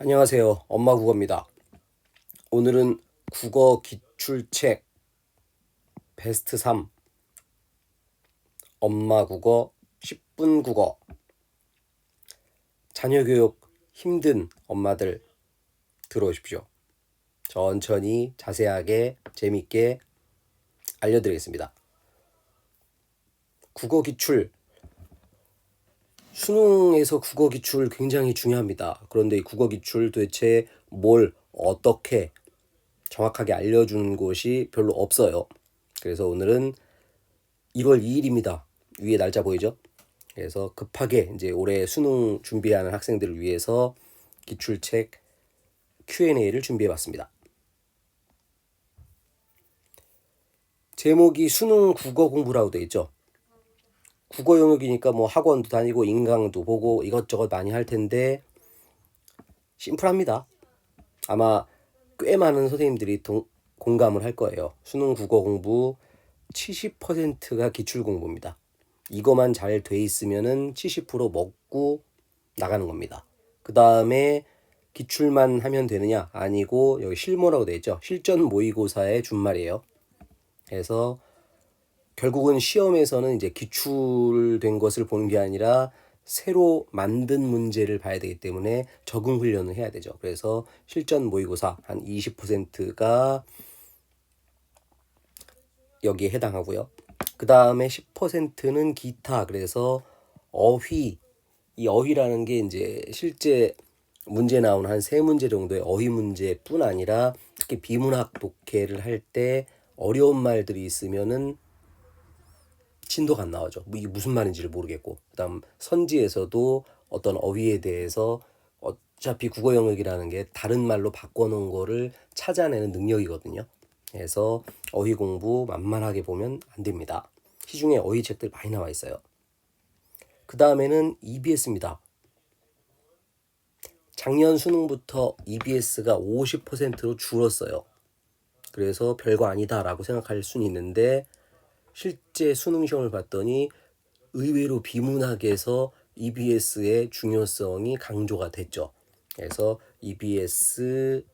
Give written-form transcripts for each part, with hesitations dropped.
안녕하세요. 엄마 국어입니다. 오늘은 국어 기출책 베스트 3 엄마 국어 10분 국어. 자녀 교육 힘든 엄마들 들어오십시오. 천천히 자세하게 재밌게 알려드리겠습니다. 국어 기출, 수능에서 국어 기출 굉장히 중요합니다. 그런데 이 국어 기출 도대체 뭘 어떻게 정확하게 알려주는 곳이 별로 없어요. 그래서 오늘은 1월 2일입니다. 위에 날짜 보이죠? 그래서 급하게 이제 올해 수능 준비하는 학생들을 위해서 기출책 Q&A를 준비해봤습니다. 제목이 수능 국어 공부라고 되어 있죠. 국어 영역이니까 뭐 학원도 다니고 인강도 보고 이것저것 많이 할 텐데 심플합니다. 아마 꽤 많은 선생님들이 공감을 할 거예요. 수능 국어 공부 70%가 기출 공부입니다. 이거만 잘 돼 있으면은 70% 먹고 나가는 겁니다. 그 다음에 기출만 하면 되느냐? 아니고 여기 실모라고 되어 있죠. 실전 모의고사의 준말이에요. 그래서 결국은 시험에서는 이제 기출된 것을 보는 게 아니라 새로 만든 문제를 봐야 되기 때문에 적응 훈련을 해야 되죠. 그래서 실전 모의고사 한 20%가 여기에 해당하고요. 그 다음에 10%는 기타. 그래서 어휘. 이 어휘라는 게 이제 실제 문제 나오는 한 3문제 정도의 어휘 문제뿐 아니라 특히 비문학 독해를 할 때 어려운 말들이 있으면은 진도가 안 나오죠. 뭐 이게 무슨 말인지를 모르겠고. 그다음 선지에서도 어떤 어휘에 대해서 어차피 국어 영역이라는 게 다른 말로 바꿔놓은 거를 찾아내는 능력이거든요. 그래서 어휘 공부 만만하게 보면 안 됩니다. 시중에 어휘 책들 많이 나와 있어요. 그 다음에는 EBS입니다. 작년 수능부터 EBS가 50%로 줄었어요. 그래서 별거 아니다라고 생각할 수는 있는데 실제 수능 시험을 봤더니 의외로 비문학에서 EBS의 중요성이 강조가 됐죠. 그래서 EBS,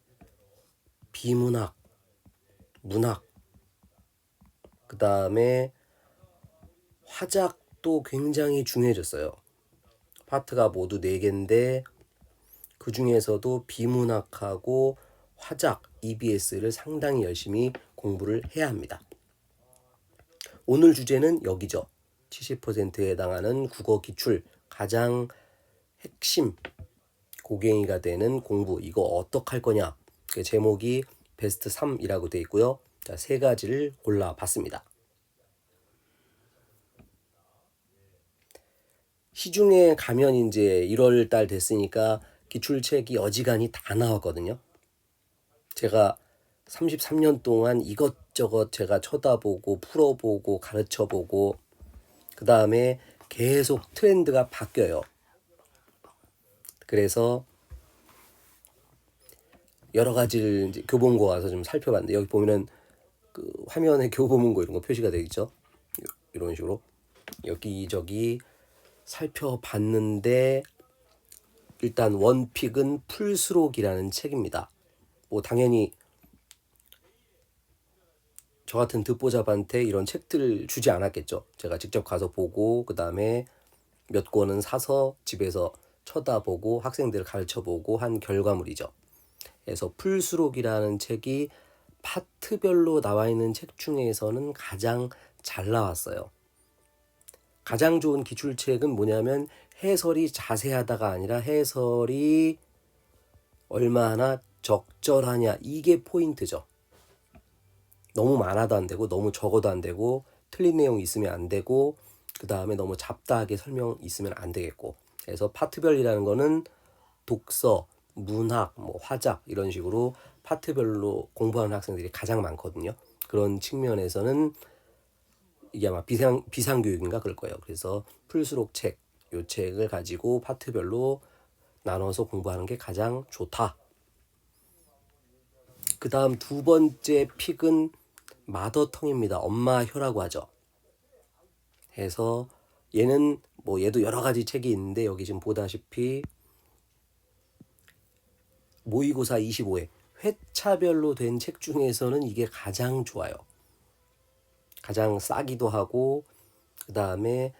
비문학, 문학, 그 다음에 화작도 굉장히 중요해졌어요. 파트가 모두 4개인데 그 중에서도 비문학하고 화작, EBS를 상당히 열심히 공부를 해야 합니다. 오늘 주제는 여기죠. 70%에 해당하는 국어 기출 가장 핵심 고갱이가 되는 공부, 이거 어떡할 거냐. 그 제목이 베스트 3이라고 되어 있고요. 자, 3가지를 골라봤습니다. 시중에 가면 이제 1월 달 됐으니까 기출책이 어지간히 다 나왔거든요. 제가 33년 동안 이것저것 제가 쳐다보고 풀어보고 가르쳐보고 그 다음에 계속 트렌드가 바뀌어요. 그래서 여러 가지를 이제 교본고 와서 좀 살펴봤는데 여기 보면은 그 화면에 교보문고 이런 거 표시가 되어 있죠. 이런 식으로 여기저기 살펴봤는데 일단 원픽은 풀수록이라는 책입니다. 뭐 당연히 저 같은 듣보잡한테 이런 책들을 주지 않았겠죠. 제가 직접 가서 보고 그 다음에 몇 권은 사서 집에서 쳐다보고 학생들을 가르쳐보고 한 결과물이죠. 그래서 풀수록이라는 책이 파트별로 나와 있는 책 중에서는 가장 잘 나왔어요. 가장 좋은 기출책은 뭐냐면 해설이 자세하다가 아니라 해설이 얼마나 적절하냐, 이게 포인트죠. 너무 많아도 안 되고 너무 적어도 안 되고 틀린 내용 있으면 안 되고 그 다음에 너무 잡다하게 설명 있으면 안 되겠고. 그래서 파트별이라는 거는 독서, 문학, 뭐 화작 이런 식으로 파트별로 공부하는 학생들이 가장 많거든요. 그런 측면에서는 이게 아마 비상교육인가 그럴 거예요. 그래서 풀수록 책, 요 책을 가지고 파트별로 나눠서 공부하는 게 가장 좋다. 그 다음 2번째 픽은 마더텅입니다. 엄마 혀라고 하죠. 해서 얘는 뭐 얘도 여러 가지 책이 있는데 여기 지금 보다시피 모의고사 25회 회차별로 된 책 중에서는 이게 가장 좋아요. 가장 싸기도 하고 그 다음에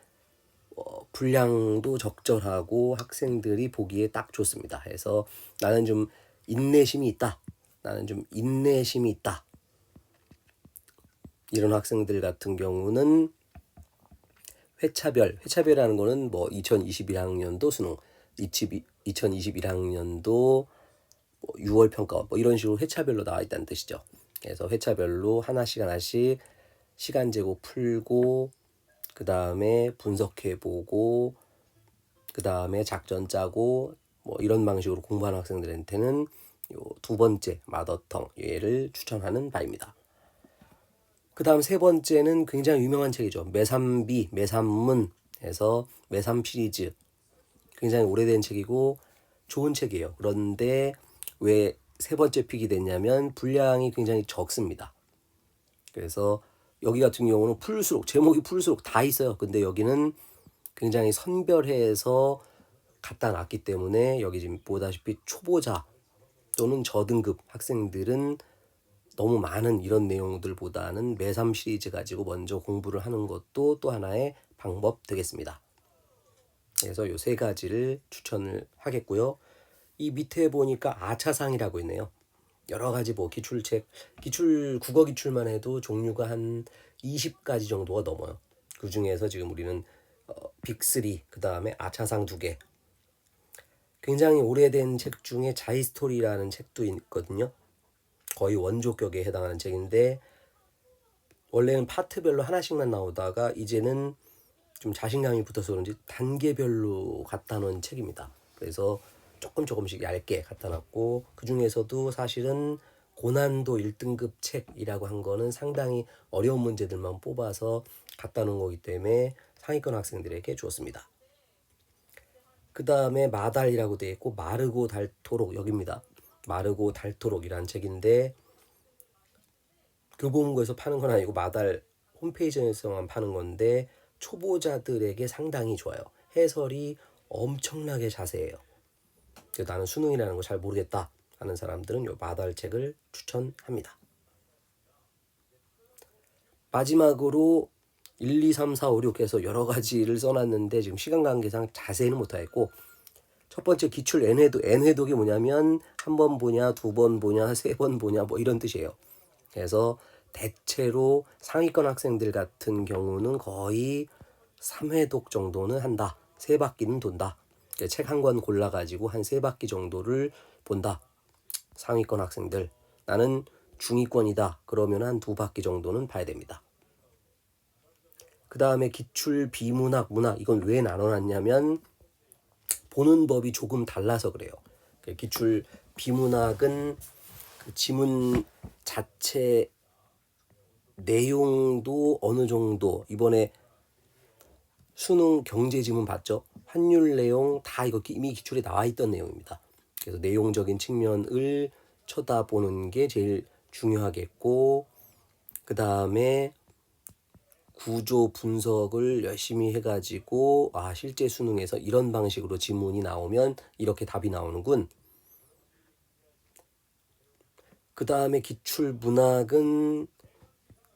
분량도 적절하고 학생들이 보기에 딱 좋습니다. 해서 나는 좀 인내심이 있다. 나는 좀 인내심이 있다. 이런 학생들 같은 경우는 회차별이라는 거는 뭐 2021학년도 수능, 2021학년도 6월 평가원 뭐 이런 식으로 회차별로 나와 있다는 뜻이죠. 그래서 회차별로 하나씩 시간 재고 풀고 그 다음에 분석해보고 그 다음에 작전 짜고 뭐 이런 방식으로 공부하는 학생들한테는 요 두 번째 마더텅 얘를 추천하는 바입니다. 그 다음 세 번째는 굉장히 유명한 책이죠. 매삼비, 매삼문에서 매삼 시리즈. 굉장히 오래된 책이고 좋은 책이에요. 그런데 왜 세 번째 픽이 됐냐면 분량이 굉장히 적습니다. 그래서 여기 같은 경우는 제목이 풀수록 다 있어요. 근데 여기는 굉장히 선별해서 갖다 놨기 때문에 여기 지금 보다시피 초보자 또는 저등급 학생들은 너무 많은 이런 내용들보다는 매삼 시리즈 가지고 먼저 공부를 하는 것도 또 하나의 방법 되겠습니다. 그래서 요 세 가지를 추천을 하겠고요. 이 밑에 보니까 아차상이라고 있네요. 여러 가지 뭐 국어 기출만 해도 종류가 한 20가지 정도가 넘어요. 그 중에서 지금 우리는 빅3, 그 다음에 아차상 2개. 굉장히 오래된 책 중에 자이스토리라는 책도 있거든요. 거의 원조격에 해당하는 책인데 원래는 파트별로 하나씩만 나오다가 이제는 좀 자신감이 붙어서 그런지 단계별로 갖다 놓은 책입니다. 그래서 조금씩 얇게 갖다 놨고 그 중에서도 사실은 고난도 1등급 책이라고 한 거는 상당히 어려운 문제들만 뽑아서 갖다 놓은 거기 때문에 상위권 학생들에게 주었습니다. 그 다음에 마달이라고 되어 있고 마르고 닳도록 여기입니다. 마르고 닳도록이라는 책인데 교보문고에서 파는 건 아니고 마달 홈페이지에서만 파는 건데 초보자들에게 상당히 좋아요. 해설이 엄청나게 자세해요. 나는 수능이라는 거 잘 모르겠다 하는 사람들은 요 마달 책을 추천합니다. 마지막으로 1, 2, 3, 4, 5, 6 해서 여러 가지를 써놨는데 지금 시간 관계상 자세히는 못하겠고 첫 번째 기출 N회독이 뭐냐면 한 번 보냐, 두 번 보냐, 세 번 보냐 뭐 이런 뜻이에요. 그래서 대체로 상위권 학생들 같은 경우는 거의 3회독 정도는 한다. 3바퀴는 돈다. 책 한 권 골라가지고 한 3바퀴 정도를 본다. 상위권 학생들. 나는 중위권이다. 그러면 한 2바퀴 정도는 봐야 됩니다. 그 다음에 기출 비문학, 문학 이건 왜 나눠놨냐면 보는 법이 조금 달라서 그래요. 기출 비문학은 그 지문 자체 내용도 어느 정도 이번에 수능 경제 지문 봤죠? 환율 내용 다 이거 이미 기출에 나와 있던 내용입니다. 그래서 내용적인 측면을 쳐다보는 게 제일 중요하겠고 그 다음에 구조 분석을 열심히 해가지고 실제 수능에서 이런 방식으로 지문이 나오면 이렇게 답이 나오는군. 그 다음에 기출 문학은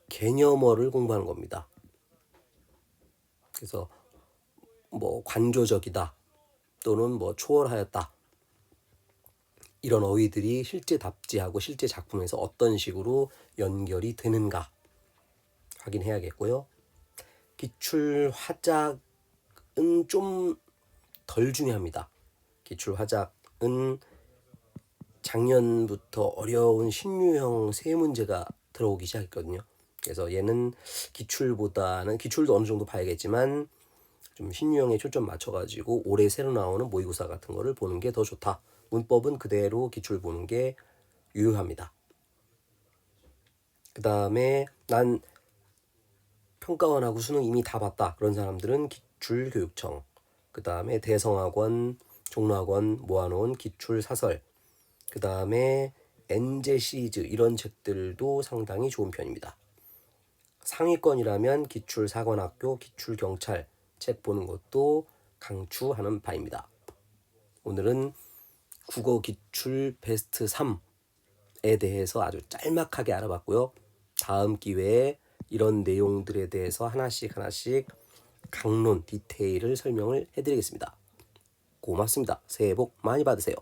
개념어를 공부하는 겁니다. 그래서 뭐 관조적이다 또는 뭐 초월하였다 이런 어휘들이 실제 답지하고 실제 작품에서 어떤 식으로 연결이 되는가 확인해야겠고요. 기출 화작은 좀 덜 중요합니다. 기출 화작은 작년부터 어려운 신유형 세 문제가 들어오기 시작했거든요. 그래서 얘는 기출도 어느 정도 봐야겠지만 좀 신유형에 초점 맞춰가지고 올해 새로 나오는 모의고사 같은 거를 보는 게 더 좋다. 문법은 그대로 기출 보는 게 유효합니다. 그 다음에 난 평가원하고 수능 이미 다 봤다. 그런 사람들은 기출교육청, 그 다음에 대성학원, 종로학원 모아놓은 기출사설, 그 다음에 엔제 시리즈 이런 책들도 상당히 좋은 편입니다. 상위권이라면 기출사관학교, 기출경찰 책 보는 것도 강추하는 바입니다. 오늘은 국어 기출 베스트 3에 대해서 아주 짤막하게 알아봤고요. 다음 기회에 이런 내용들에 대해서 하나씩 강론 디테일을 설명을 해드리겠습니다. 고맙습니다. 새해 복 많이 받으세요.